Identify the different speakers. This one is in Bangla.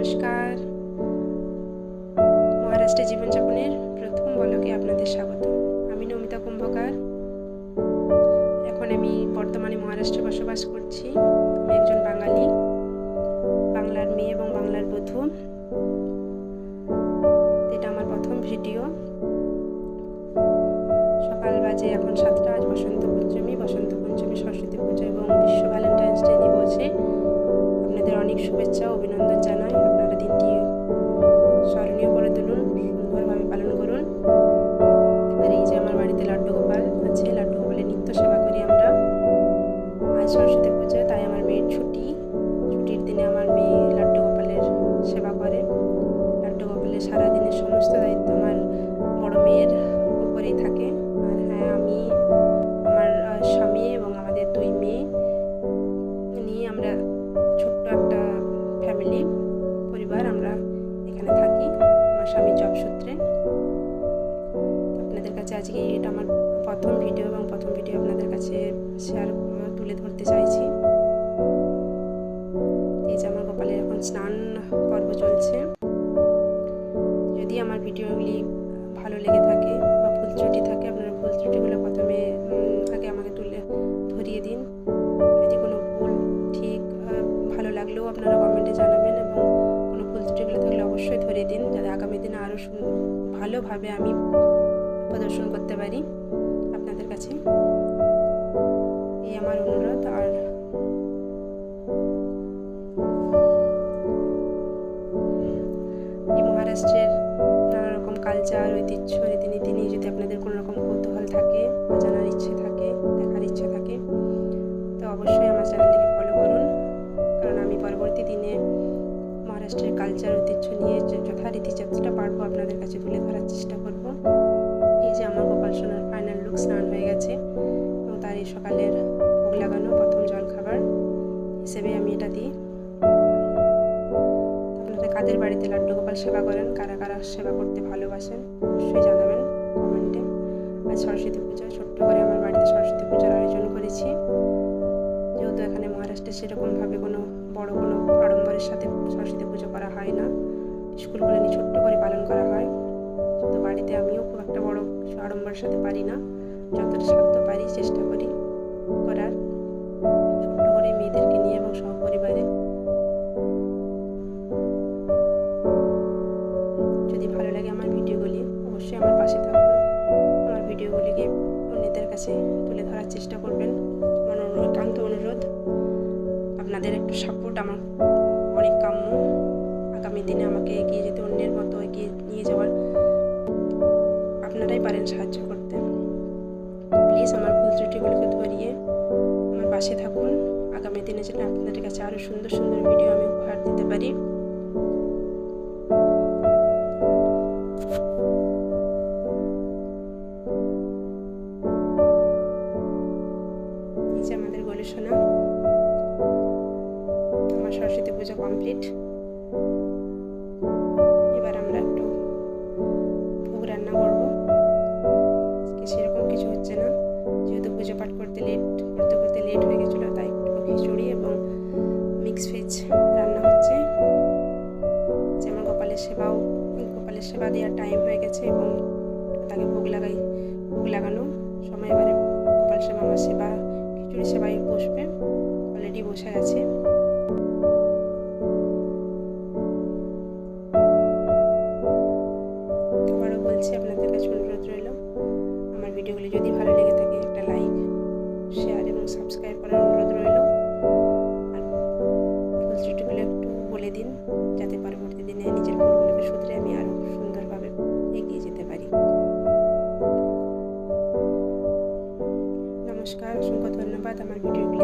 Speaker 1: নমস্কার। মহারাষ্ট্রে জীবনযাপনের প্রথম ব্লগে আপনাদের স্বাগত। আমি নমিতা কুম্ভকার। এখন আমি বর্তমানে মহারাষ্ট্রে বসবাস করছি। আমি একজন বাঙালি, বাংলার মেয়ে এবং বাংলার বধূ। এটা আমার প্রথম ভিডিও। সকাল বাজে এখন 7টা। আজ বসন্ত পঞ্চমী, সরস্বতী পুজো এবং বিশ্ব ভ্যালেন্টাইন্স ডে দিবসে আপনাদের অনেক শুভেচ্ছা ও অভিনন্দন জানাই। আপনারা দিনটি স্মরণীয় করে তুলুন, সুন্দরভাবে পালন করুন। আর এই যে আমার বাড়িতে লাড্ডু গোপাল আছে, লাড্ডু গোপালের নিত্য সেবা করি আমরা। আজ সরস্বতী পুজো, তাই আমার মেয়ের ছুটির দিনে আমার মেয়ে লাড্ডু গোপালের সেবা করে। লাড্ডু গোপালের সারাদিনের সমস্ত দায়িত্ব আমার বড় মেয়ের উপরেই থাকে। আর হ্যাঁ, আমি আমার স্বামী এবং আমাদের 2 মেয়ে নিয়ে আমরা ছোট্ট একটা ফ্যামিলি পরিবার আমরা এখানে থাকি আমার স্বামীর জব সূত্রে। আপনাদের কাছে আজকে এটা আমার প্রথম ভিডিও এবং প্রথম ভিডিও আপনাদের কাছে তুলে ধরতে চাইছি। এই যে আমার গোপালের এখন স্নান পর্ব চলছে। যদি আমার ভিডিওগুলি ভালো লেগে থাকে বা ভুল ত্রুটি থাকে, আপনারা ভুল ত্রুটিগুলো প্রথমে আগে আমাকে তুলে ধরিয়ে দিন। যদি কোনো ভুল ঠিক ভালো লাগলেও আপনারা কমেন্টে জানাবেন এবং কোনো ভুল ত্রুটিগুলো থাকলে অবশ্যই ধরিয়ে দিন, যাতে আগামী দিনে আরও ভালোভাবে আমি প্রদর্শন করতে পারি আপনাদের কাছে। এই আমার অনুরোধ। আর এই মহারাষ্ট্রের নানা রকম কালচার, ঐতিহ্য, রীতিনীতি নিয়ে যদি আপনাদের কোনো রকম কৌতূহল থাকে বা জানার ইচ্ছে থাকে, দেখার ইচ্ছে থাকে, তো অবশ্যই আমার চ্যানেলটিকে ফলো করুন। কারণ আমি পরবর্তী দিনে মহারাষ্ট্রের কালচার, ঐতিহ্য নিয়ে যথারীতি যতটা পারবো আপনাদের কাছে তুলে ধরার চেষ্টা করব। এই যে আমার গোপাল সোনার ফাইনাল লুক, স্নান হয়ে গেছে এবং তার এই সকালের ভোগ লাগানো প্রথম জলখাবার হিসেবে আমি এটা দিই। আপনারা কাদের বাড়িতে লাড্ডু গোপাল সেবা করেন, কারা কারা সেবা করতে ভালোবাসেন, অবশ্যই জানাবেন কমেন্টে। আজ সরস্বতী পুজো, ছোট্ট করে আমার বাড়িতে সরস্বতী পূজার আয়োজন করেছি। যেহেতু এখানে মহারাষ্ট্রে সেরকমভাবে কোনো বড় কোনো আড়ম্বরের সাথে সরস্বতী পুজো করা হয় না, স্কুলগুলো নিয়ে ছোট্ট করে পালন করা হয়। তো বাড়িতে আমিও খুব একটা বড় কিছু আড়ম্বরের সাথে পারি না, যতটা সাধ্য পারি চেষ্টা করি করার, ছোট্ট করে মেয়েদেরকে নিয়ে এবং সহপরিবারে। যদি ভালো লাগে আমার ভিডিওগুলি, অবশ্যই আমার পাশে থাকুন। আমার ভিডিওগুলিকে অন্যদের কাছে তুলে ধরার চেষ্টা করবেন। আমার একান্ত অনুরোধ, আপনাদের একটু সাপোর্ট আমার অনেক কাম্য। আগামী দিনে আমাকে এগিয়ে যেতে, অন্যের মতো এগিয়ে নিয়ে যাওয়ার আপনারাই পারেন সাহায্য করতে। প্লিজ আমার ভুল ত্রুটিগুলোকে ধরিয়ে আমার পাশে থাকুন। আগামী দিনে যেন আপনাদের কাছে আরও সুন্দর সুন্দর ভিডিও আমি উপহার দিতে পারি। এই যে আমাদের গোলু সোনা। আমার সরস্বতী পুজো কমপ্লিট। এবার আমরা একটু ভোগ রান্না করবো। আজকে সেরকম কিছু হচ্ছে না, যেহেতু পুজো পাঠ করতে লেট হয়ে গেছিলো, তাই একটু খিচুড়ি এবং মিক্স ভেজ রান্না হচ্ছে। যে আমার গোপালের সেবা দেওয়ার টাইম হয়ে গেছে এবং তাকে ভোগ লাগানো সময়। এবারে গোপাল সেবা, আমার সেবা, খিচুড়ি সেবাই বসবে, অলরেডি বসে গেছে। আবারও বলছি, আপনাদের কাছে অনুরোধ রইল, আমার ভিডিওগুলি যদি ভালো লেগে থাকে একটা লাইক, শেয়ার এবং সাবস্ক্রাইব করার অনুরোধ রইল। আর ভুল ত্রুটিগুলো একটু বলে দিন, যাতে পরবর্তী দিনে নিজের ভুলগুলোকে শুধরে আমি আরও সুন্দরভাবে এগিয়ে যেতে পারি। নমস্কার, অসংখ্য ধন্যবাদ আমার ভিডিওগুলি